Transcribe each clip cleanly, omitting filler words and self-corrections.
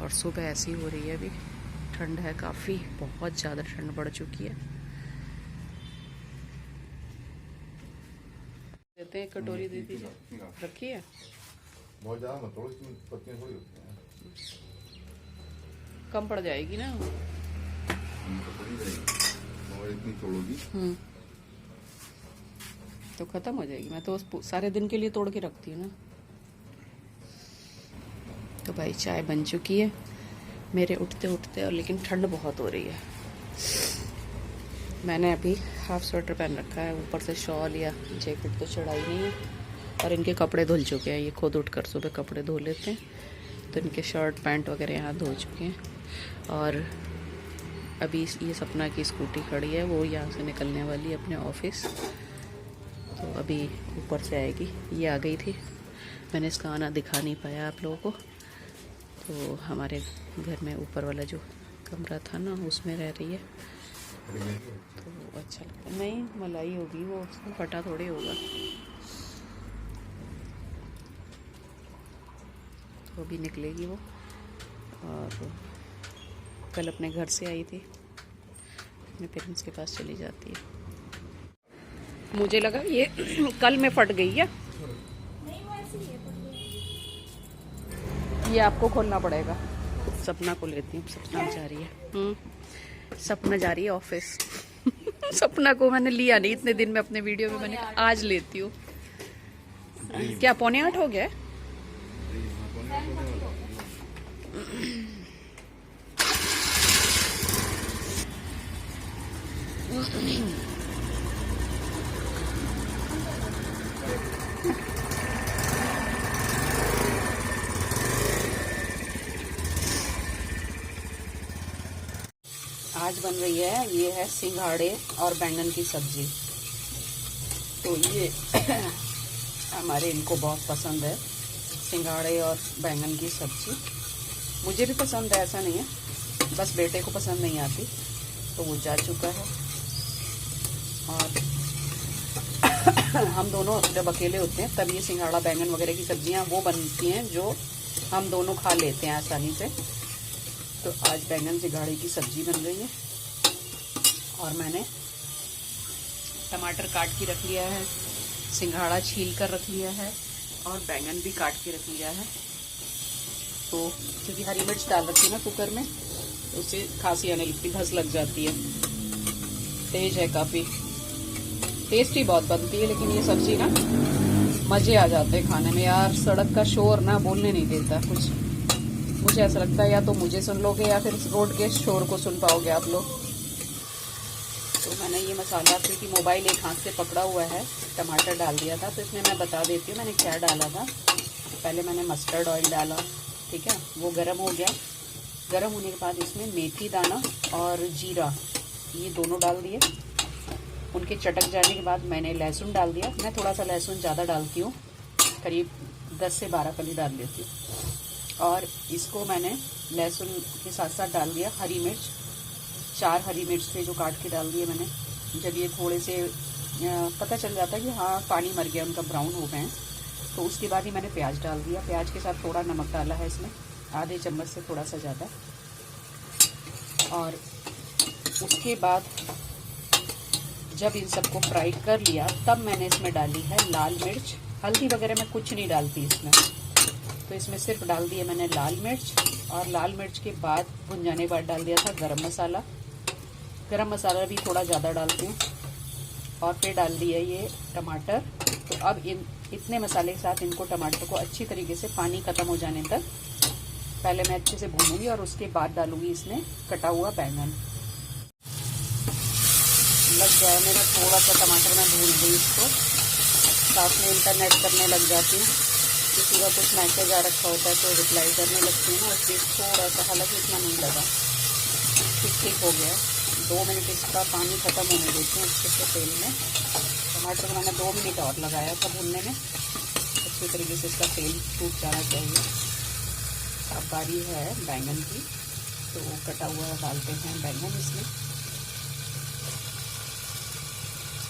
और सुबह ऐसी हो रही है, अभी ठंड है काफ़ी, बहुत ज़्यादा ठंड बढ़ चुकी है। देते हैं, कटोरी दे दीजिए, रखी है। बहुत ज़्यादा मत तोड़ो, इसमें पत्तियां थोड़ी होती हैं। कम पड़ जाएगी ना। और इतनी तोड़ोगी तो ख़त्म हो जाएगी। मैं तो सारे दिन के लिए तोड़ के रखती हूँ ना। तो भाई चाय बन चुकी है मेरे उठते उठते, और लेकिन ठंड बहुत हो रही है। मैंने अभी हाफ स्वेटर पहन रखा है, ऊपर से शॉल या जैकेट तो चढ़ाई नहीं है। और इनके कपड़े धुल चुके हैं, ये खुद उठकर सुबह कपड़े धो लेते हैं, तो इनके शर्ट पैंट वगैरह यहाँ धो चुके हैं। और अभी ये सपना की स्कूटी खड़ी है, वो यहाँ से निकलने वाली है अपने ऑफिस, तो अभी ऊपर से आएगी। ये आ गई थी, मैंने इसका आना दिखा नहीं पाया आप लोगों को। तो हमारे घर में ऊपर वाला जो कमरा था ना, उसमें रह रही है, तो अच्छा लगता है। नहीं मलाई होगी वो, उसमें फटा थोड़ी होगा। तो अभी निकलेगी वो। और कल अपने घर से आई थी, अपने पेरेंट्स के पास चली जाती है। मुझे लगा ये कल में फट गई है। ये आपको खोलना पड़ेगा। सपना को लेती हूँ, सपना जा रही है। सपना जा रही है ऑफिस। सपना को मैंने लिया नहीं इतने दिन में अपने वीडियो में, मैंने आज लेती हूँ। क्या 7:45 हो गया? आज बन रही है, ये है सिंघाड़े और बैंगन की सब्जी। तो ये हमारे इनको बहुत पसंद है, सिंघाड़े और बैंगन की सब्जी। मुझे भी पसंद है, ऐसा नहीं है, बस बेटे को पसंद नहीं आती, तो वो जा चुका है। और हम दोनों जब अकेले होते हैं तब ये सिंघाड़ा बैंगन वगैरह की सब्जियां वो बनती हैं जो हम दोनों खा लेते हैं आसानी से। तो आज बैंगन सिंघाड़े की सब्जी बन रही है, और मैंने टमाटर काट के रख लिया है, सिंघाड़ा छील कर रख लिया है, और बैंगन भी काट के रख लिया है। तो क्योंकि हरी मिर्च डाल रखी है ना कुकर में, तो उससे खांसी आने लगती, घस लग जाती है। तेज है काफ़ी, टेस्टी बहुत बनती है, लेकिन ये सब्जी ना मज़े आ जाते हैं खाने में यार। सड़क का शोर ना बोलने नहीं देता कुछ। मुझे ऐसा लगता है या तो मुझे सुन लोगे या फिर रोड के शोर को सुन पाओगे आप लोग। तो मैंने ये मसाला, क्योंकि मोबाइल एक हाथ से पकड़ा हुआ है, टमाटर डाल दिया था, तो इसमें मैं बता देती हूँ मैंने क्या डाला था। पहले मैंने मस्टर्ड ऑयल डाला, ठीक है, वो गर्म हो गया। गर्म होने के बाद इसमें मेथी दाना और जीरा, ये दोनों डाल दिए। उनके चटक जाने के बाद मैंने लहसुन डाल दिया। मैं थोड़ा सा लहसुन ज़्यादा डालती हूँ, करीब 10 से 12 कली डाल लेती हूँ। और इसको मैंने लहसुन के साथ साथ डाल दिया हरी मिर्च, 4 हरी मिर्च थे जो काट के डाल दिए मैंने। जब ये थोड़े से पता चल जाता है कि हाँ पानी मर गया, उनका ब्राउन हो गए हैं, तो उसके बाद ही मैंने प्याज डाल दिया। प्याज के साथ थोड़ा नमक डाला है इसमें, आधे चम्मच से थोड़ा सा ज़्यादा। और उसके बाद जब इन सबको फ्राई कर लिया, तब मैंने इसमें डाली है लाल मिर्च। हल्दी वगैरह मैं कुछ नहीं डालती इसमें, तो इसमें सिर्फ डाल दिया मैंने लाल मिर्च। और लाल मिर्च के बाद भुन जाने के बाद डाल दिया था गरम मसाला। गरम मसाला भी थोड़ा ज़्यादा डालती हूँ। और फिर डाल दिया ये टमाटर। तो अब इतने मसाले के साथ इनको, टमाटर को अच्छी तरीके से पानी ख़त्म हो जाने तक पहले मैं अच्छे से भूनूंगी, और उसके बाद डालूंगी इसमें कटा हुआ बैंगन। लग जाए मेरा थोड़ा सा टमाटर, मैं भून गई इसको, साथ में इंटरनेट करने लग जाती हूँ। किसी का कुछ मैसेज आ रखा होता है तो रिप्लाई करने लगती हूँ ना, इसलिए थोड़ा सा, हालांकि इतना नहीं लगा, ठीक हो गया। 2 मिनट इसका पानी ख़त्म होने देती हूँ अच्छे से तेल में। टमाटर को मैंने 2 मिनट और लगाया था भूनने में, अच्छी तरीके से इसका तेल छूट जाना चाहिए। अब बारी है बैंगन की, तो कटा हुआ डालते हैं बैंगन इसमें।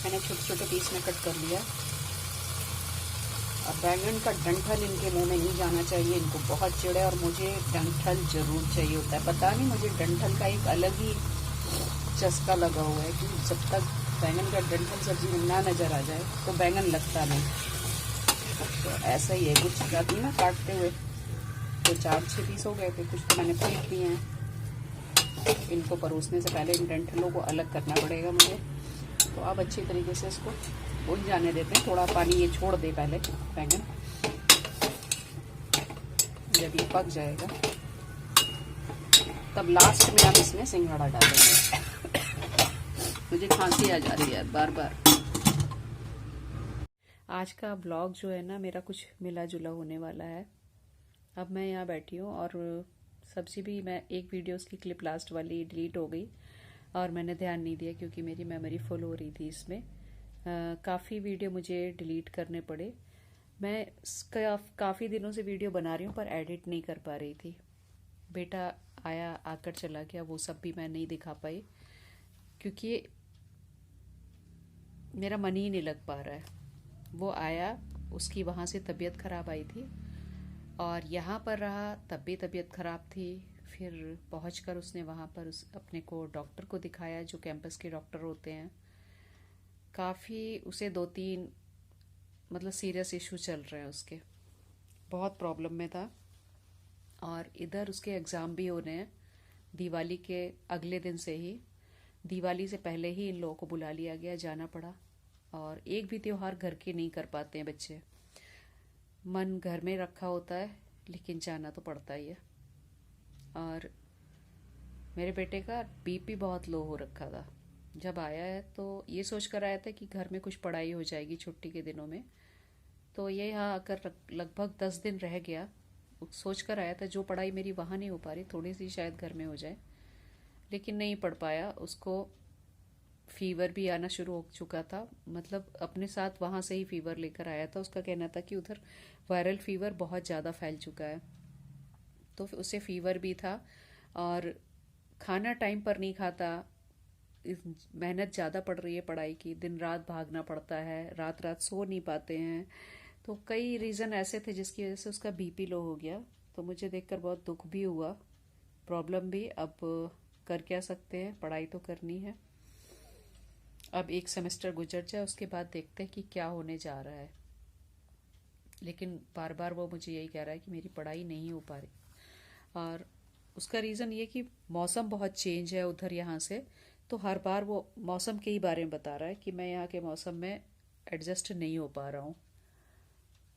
मैंने छोटे छोटे पीस में कट कर लिया। अब बैंगन का डंठल इनके मुंह में नहीं जाना चाहिए, इनको बहुत चिढ़ है और मुझे डंठल जरूर चाहिए होता है। पता नहीं मुझे डंठल का एक अलग ही चस्का लगा हुआ है कि जब तक बैंगन का डंठल सब्जी में ना नजर आ जाए तो बैंगन लगता नहीं। तो ऐसा ही है, कुछ जाती ना काटते हुए तो 4-6 पीस हो गए थे, कुछ तो मैंने फेंक दिए हैं। इनको परोसने से पहले इन डंठलों को अलग करना पड़ेगा मुझे। तो अब अच्छी तरीके से इसको भून जाने देते हैं, थोड़ा पानी ये छोड़ दे पहले बैंगन। जब ये पक जाएगा तब लास्ट में हम इसमें सिंघाड़ा डालेंगे। मुझे खांसी आ जा रही है बार बार। आज का ब्लॉग जो है ना मेरा कुछ मिला जुला होने वाला है। अब मैं यहाँ बैठी हूँ और सब्जी भी, मैं एक वीडियो उसकी क्लिप लास्ट वाली डिलीट हो गई और मैंने ध्यान नहीं दिया क्योंकि मेरी मेमोरी फुल हो रही थी इसमें। काफ़ी वीडियो मुझे डिलीट करने पड़े। मैं काफ़ी दिनों से वीडियो बना रही हूँ पर एडिट नहीं कर पा रही थी। बेटा आया, आकर चला गया, वो सब भी मैं नहीं दिखा पाई क्योंकि मेरा मन ही नहीं लग पा रहा है। वो आया, उसकी वहाँ से तबीयत ख़राब आई थी और यहाँ पर रहा तब भी तबीयत ख़राब थी। फिर पहुंचकर उसने वहाँ पर अपने को डॉक्टर को दिखाया जो कैंपस के डॉक्टर होते हैं। काफ़ी उसे 2-3 मतलब सीरियस इशू चल रहे हैं उसके, बहुत प्रॉब्लम में था। और इधर उसके एग्ज़ाम भी होने हैं दिवाली के अगले दिन से ही। दिवाली से पहले ही इन लोगों को बुला लिया गया, जाना पड़ा। और एक भी त्योहार घर के नहीं कर पाते हैं बच्चे, मन घर में रखा होता है लेकिन जाना तो पड़ता ही है। और मेरे बेटे का बीपी बहुत लो हो रखा था। जब आया है तो ये सोच कर आया था कि घर में कुछ पढ़ाई हो जाएगी छुट्टी के दिनों में। तो ये यहाँ आकर लगभग 10 दिन रह गया। सोच कर आया था जो पढ़ाई मेरी वहाँ नहीं हो पा रही, थोड़ी सी शायद घर में हो जाए, लेकिन नहीं पढ़ पाया। उसको फीवर भी आना शुरू हो चुका था, मतलब अपने साथ वहाँ से ही फीवर लेकर आया था। उसका कहना था कि उधर वायरल फीवर बहुत ज़्यादा फैल चुका है, तो उसे फीवर भी था। और खाना टाइम पर नहीं खाता, मेहनत ज़्यादा पड़ रही है पढ़ाई की, दिन रात भागना पड़ता है, रात रात सो नहीं पाते हैं। तो कई रीज़न ऐसे थे जिसकी वजह से उसका बीपी लो हो गया। तो मुझे देखकर बहुत दुख भी हुआ, प्रॉब्लम भी। अब कर क्या सकते हैं, पढ़ाई तो करनी है। अब एक सेमेस्टर गुजर जाए उसके बाद देखते हैं कि क्या होने जा रहा है। लेकिन बार बार वो मुझे यही कह रहा है कि मेरी पढ़ाई नहीं हो पा रही। और उसका रीज़न ये कि मौसम बहुत चेंज है उधर यहाँ से, तो हर बार वो मौसम के ही बारे में बता रहा है कि मैं यहाँ के मौसम में एडजस्ट नहीं हो पा रहा हूँ।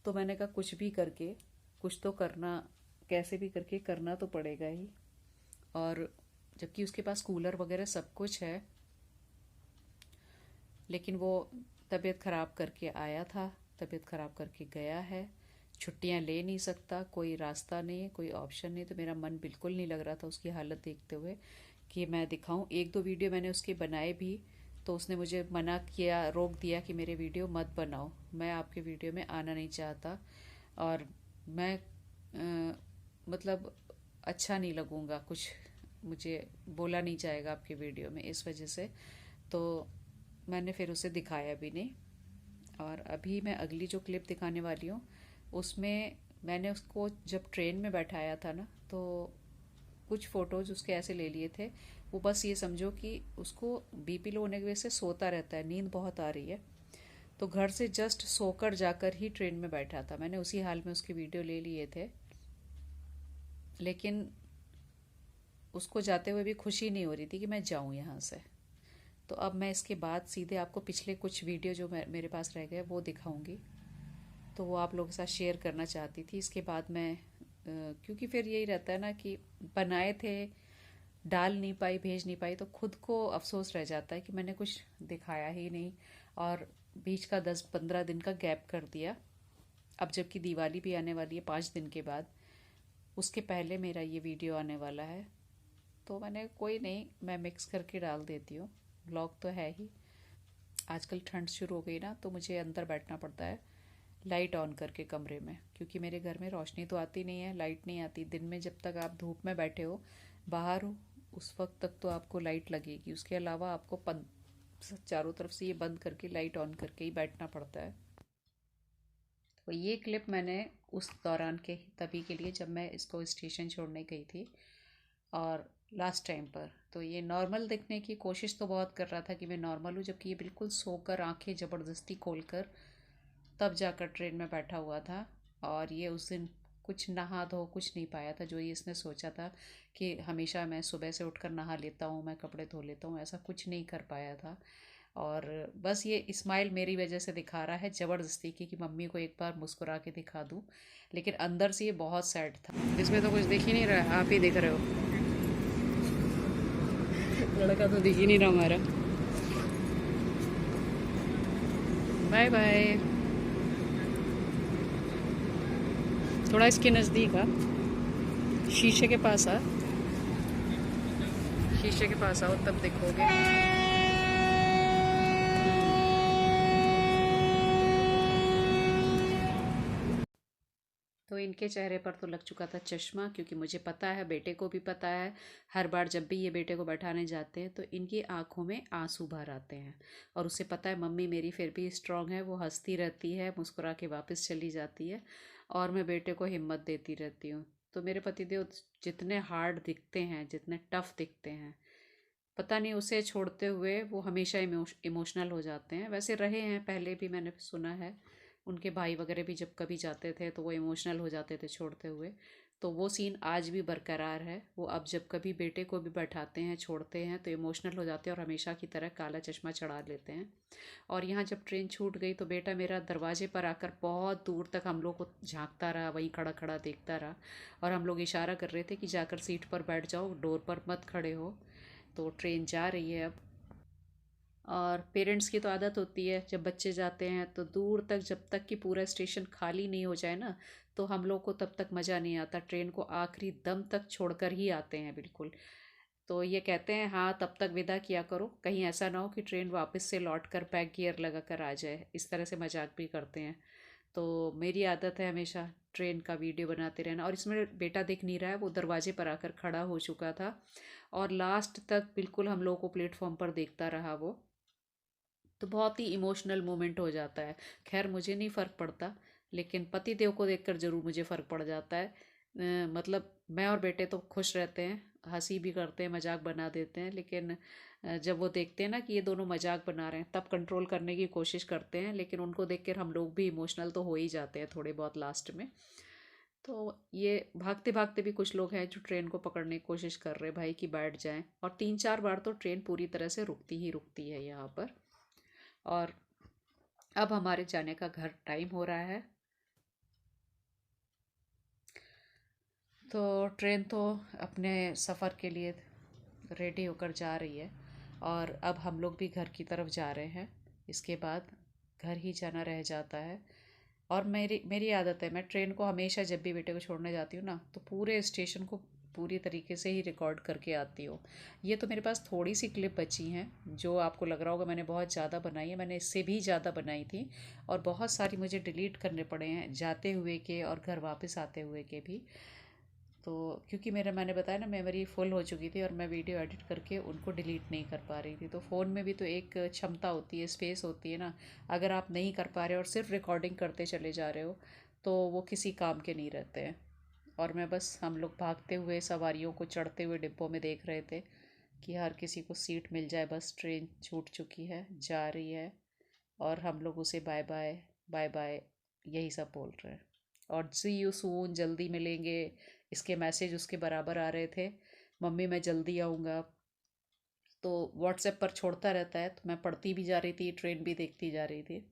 तो मैंने कहा कुछ भी करके कुछ तो करना, कैसे भी करके करना तो पड़ेगा ही। और जबकि उसके पास कूलर वगैरह सब कुछ है, लेकिन वो तबीयत ख़राब करके आया था, तबीयत ख़राब करके गया है। छुट्टियां ले नहीं सकता, कोई रास्ता नहीं है, कोई ऑप्शन नहीं। तो मेरा मन बिल्कुल नहीं लग रहा था उसकी हालत देखते हुए कि मैं दिखाऊं। 1-2 वीडियो मैंने उसके बनाए भी, तो उसने मुझे मना किया, रोक दिया कि मेरे वीडियो मत बनाओ, मैं आपके वीडियो में आना नहीं चाहता और मैं मतलब अच्छा नहीं लगूंगा, कुछ मुझे बोला नहीं जाएगा आपके वीडियो में, इस वजह से। तो मैंने फिर उसे दिखाया भी नहीं। और अभी मैं अगली जो क्लिप दिखाने वाली हूँ उसमें मैंने उसको जब ट्रेन में बैठाया था ना, तो कुछ फोटोज उसके ऐसे ले लिए थे। वो बस ये समझो कि उसको बीपी लो होने की वजह से सोता रहता है, नींद बहुत आ रही है, तो घर से जस्ट सोकर जाकर ही ट्रेन में बैठा था। मैंने उसी हाल में उसकी वीडियो ले लिए थे, लेकिन उसको जाते हुए भी खुशी नहीं हो रही थी कि मैं जाऊं यहाँ से। तो अब मैं इसके बाद सीधे आपको पिछले कुछ वीडियो जो मेरे पास रह गए वो दिखाऊंगी, तो वो आप लोगों के साथ शेयर करना चाहती थी। इसके बाद मैं क्योंकि फिर यही रहता है ना कि बनाए थे, डाल नहीं पाई, भेज नहीं पाई, तो खुद को अफसोस रह जाता है कि मैंने कुछ दिखाया ही नहीं। और बीच का 10-15 दिन का गैप कर दिया। अब जबकि दिवाली भी आने वाली है 5 दिन के बाद, उसके पहले मेरा ये वीडियो आने वाला है। तो मैंने कोई नहीं, मैं मिक्स करके डाल देती हूँ, ब्लॉग तो है ही। आजकल ठंड शुरू हो गई ना, तो मुझे अंदर बैठना पड़ता है लाइट ऑन करके कमरे में, क्योंकि मेरे घर में रोशनी तो आती नहीं है, लाइट नहीं आती। दिन में जब तक आप धूप में बैठे हो, बाहर हो, उस वक्त तक तो आपको लाइट लगेगी। उसके अलावा आपको चारों तरफ से ये बंद करके लाइट ऑन करके ही बैठना पड़ता है। तो ये क्लिप मैंने उस दौरान के तभी के लिए जब मैं इसको स्टेशन छोड़ने गई थी और लास्ट टाइम पर। तो ये नॉर्मल दिखने की कोशिश तो बहुत कर रहा था कि मैं नॉर्मल हूँ, जबकि ये बिल्कुल सोकर आंखें ज़बरदस्ती खोलकर तब जाकर ट्रेन में बैठा हुआ था। और ये उस दिन कुछ नहा धो कुछ नहीं पाया था, जो ये इसने सोचा था कि हमेशा मैं सुबह से उठकर नहा लेता हूँ, मैं कपड़े धो लेता हूँ, ऐसा कुछ नहीं कर पाया था। और बस ये स्माइल मेरी वजह से दिखा रहा है ज़बरदस्ती की कि मम्मी को एक बार मुस्कुरा के दिखा दूँ, लेकिन अंदर से ये बहुत सैड था। इसमें तो कुछ दिख ही नहीं रहा है, आप ही दिख रहे हो। लड़का तो दिख ही नहीं रहा हमारा। Bye bye. थोड़ा इसके नज़दीक आ, शीशे के पास आ, शीशे के पास आओ तब दिखोगे। तो इनके चेहरे पर तो लग चुका था चश्मा, क्योंकि मुझे पता है, बेटे को भी पता है, हर बार जब भी ये बेटे को बैठाने जाते हैं तो इनकी आंखों में आंसू भर आते हैं। और उसे पता है मम्मी मेरी फिर भी स्ट्रांग है, वो हंसती रहती है, मुस्कुरा के वापस चली जाती है और मैं बेटे को हिम्मत देती रहती हूँ। तो मेरे पतिदेव जितने हार्ड दिखते हैं, जितने टफ दिखते हैं, पता नहीं उसे छोड़ते हुए वो हमेशा इमोशनल हो जाते हैं। वैसे रहे हैं पहले भी, मैंने सुना है उनके भाई वगैरह भी जब कभी जाते थे तो वो इमोशनल हो जाते थे छोड़ते हुए। तो वो सीन आज भी बरकरार है। वो अब जब कभी बेटे को भी बैठाते हैं छोड़ते हैं तो इमोशनल हो जाते हैं और हमेशा की तरह काला चश्मा चढ़ा लेते हैं। और यहाँ जब ट्रेन छूट गई तो बेटा मेरा दरवाजे पर आकर बहुत दूर तक हम लोग को झांकता रहा, वहीं खड़ा खड़ा देखता रहा। और हम लोग इशारा कर रहे थे कि जाकर सीट पर बैठ जाओ, डोर पर मत खड़े हो। तो ट्रेन जा रही है अब। और पेरेंट्स की तो आदत होती है जब बच्चे जाते हैं तो दूर तक, जब तक कि पूरा स्टेशन खाली नहीं हो जाए ना, तो हम लोग को तब तक मज़ा नहीं आता। ट्रेन को आखिरी दम तक छोड़कर ही आते हैं बिल्कुल। तो ये कहते हैं हाँ तब तक विदा किया करो, कहीं ऐसा ना हो कि ट्रेन वापस से लौट कर बैक गियर लगा कर आ जाए। इस तरह से मजाक भी करते हैं। तो मेरी आदत है हमेशा ट्रेन का वीडियो बनाते रहना। और इसमें बेटा दिख नहीं रहा है, वो दरवाजे पर आकर खड़ा हो चुका था और लास्ट तक बिल्कुल हम लोगों को प्लेटफॉर्म पर देखता रहा वो। तो बहुत ही इमोशनल मोमेंट हो जाता है। खैर मुझे नहीं फ़र्क पड़ता, लेकिन पति देव को देखकर ज़रूर मुझे फ़र्क पड़ जाता है। मतलब मैं और बेटे तो खुश रहते हैं, हंसी भी करते हैं, मजाक बना देते हैं, लेकिन जब वो देखते हैं ना कि ये दोनों मजाक बना रहे हैं तब कंट्रोल करने की कोशिश करते हैं, लेकिन उनको देखकर हम लोग भी इमोशनल तो हो ही जाते हैं थोड़े बहुत लास्ट में। तो ये भागते भागते भी कुछ लोग हैं जो ट्रेन को पकड़ने की कोशिश कर रहे हैं भाई कि बैठ जाएं। और 3-4 बार तो ट्रेन पूरी तरह से रुकती ही रुकती है यहाँ पर। और अब हमारे जाने का घर टाइम हो रहा है। तो ट्रेन तो अपने सफ़र के लिए रेडी होकर जा रही है और अब हम लोग भी घर की तरफ जा रहे हैं। इसके बाद घर ही जाना रह जाता है। और मेरी मेरी आदत है, मैं ट्रेन को हमेशा जब भी बेटे को छोड़ने जाती हूँ ना तो पूरे स्टेशन को पूरी तरीके से ही रिकॉर्ड करके आती हूँ। ये तो मेरे पास थोड़ी सी क्लिप बची हैं, जो आपको लग रहा होगा मैंने बहुत ज़्यादा बनाई है, मैंने इससे भी ज़्यादा बनाई थी। और बहुत सारी मुझे डिलीट करने पड़े हैं, जाते हुए के और घर वापस आते हुए के भी। तो क्योंकि मैंने बताया ना मेमोरी फुल हो चुकी थी और मैं वीडियो एडिट करके उनको डिलीट नहीं कर पा रही थी। तो फ़ोन में भी तो एक क्षमता होती है, स्पेस होती है ना। अगर आप नहीं कर पा रहे और सिर्फ रिकॉर्डिंग करते चले जा रहे हो तो वो किसी काम के नहीं रहते हैं। और मैं बस हम लोग भागते हुए सवारियों को चढ़ते हुए डिब्बों में देख रहे थे कि हर किसी को सीट मिल जाए, बस ट्रेन छूट चुकी है, जा रही है और हम लोग उसे बाय बाय बाय बाय यही सब बोल रहे हैं। और सी यू सून, जल्दी मिलेंगे, इसके मैसेज उसके बराबर आ रहे थे। मम्मी मैं जल्दी आऊँगा। तो व्हाट्सएप पर छोड़ता रहता है तो मैं पढ़ती भी जा रही थी, ट्रेन भी देखती जा रही थी।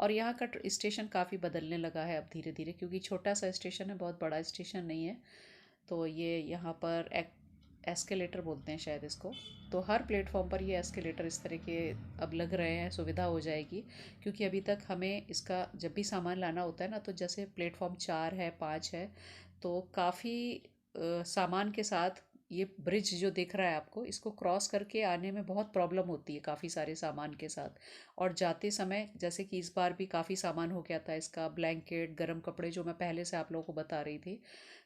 और यहाँ का स्टेशन काफ़ी बदलने लगा है अब धीरे धीरे, क्योंकि छोटा सा स्टेशन है, बहुत बड़ा स्टेशन नहीं है। तो ये यहाँ पर एस्केलेटर बोलते हैं शायद इसको। तो हर प्लेटफॉर्म पर ये एस्केलेटर इस तरह के अब लग रहे हैं, सुविधा हो जाएगी। क्योंकि अभी तक हमें इसका जब भी सामान लाना होता है ना, तो जैसे प्लेटफॉर्म 4 है, 5 है, तो काफ़ी सामान के साथ ये ब्रिज जो दिख रहा है आपको, इसको क्रॉस करके आने में बहुत प्रॉब्लम होती है काफ़ी सारे सामान के साथ। और जाते समय जैसे कि इस बार भी काफ़ी सामान हो गया था इसका, ब्लैंकेट, गर्म कपड़े, जो मैं पहले से आप लोगों को बता रही थी,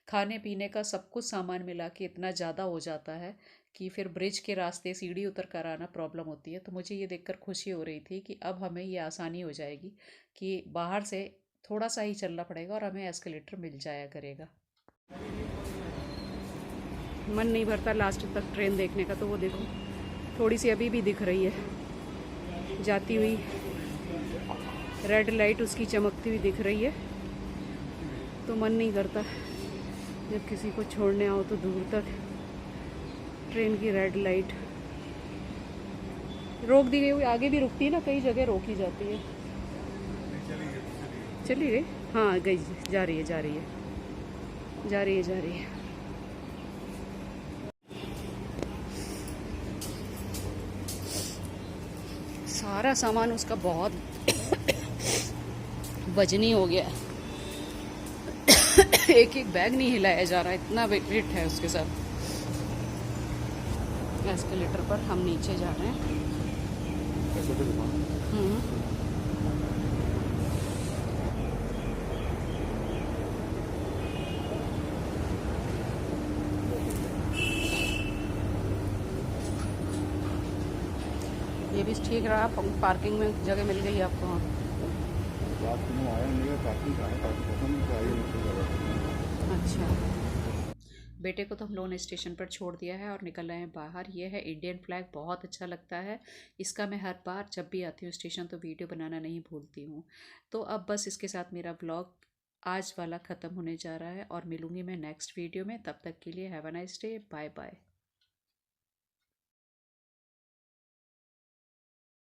खाने पीने का सब कुछ सामान मिला के इतना ज़्यादा हो जाता है कि फिर ब्रिज के रास्ते सीढ़ी उतर कर आना प्रॉब्लम होती है। तो मुझे ये देखकर खुशी हो रही थी कि अब हमें ये आसानी हो जाएगी कि बाहर से थोड़ा सा ही चलना पड़ेगा और हमें एस्केलेटर मिल जाया करेगा। मन नहीं भरता लास्ट तक ट्रेन देखने का, तो वो देखो थोड़ी सी अभी भी दिख रही है जाती हुई, रेड लाइट उसकी चमकती हुई दिख रही है। तो मन नहीं करता जब किसी को छोड़ने आओ तो दूर तक ट्रेन की रेड लाइट रोक दी गई, आगे भी रुकती है ना, कई जगह रोकी जाती है। चली गई, हाँ गई, जा रही है जा रही है जा रही है जा रही है। सारा सामान उसका बहुत वजनी हो गया है। एक एक बैग नहीं हिलाया जा रहा, इतना वेट है उसके साथ। एस्केलेटर पर हम नीचे जा रहे हैं। ये भी ठीक रहा, पार्किंग में जगह मिल गई आपको। अच्छा, बेटे को तो हम लोगों ने स्टेशन पर छोड़ दिया है और निकल रहे हैं बाहर। ये है इंडियन फ्लैग, बहुत अच्छा लगता है इसका। मैं हर बार जब भी आती हूँ स्टेशन तो वीडियो बनाना नहीं भूलती हूँ। तो अब बस इसके साथ मेरा ब्लॉग आज वाला ख़त्म होने जा रहा है और मिलूँगी मैं नेक्स्ट वीडियो में। तब तक के लिए have a nice day, bye bye.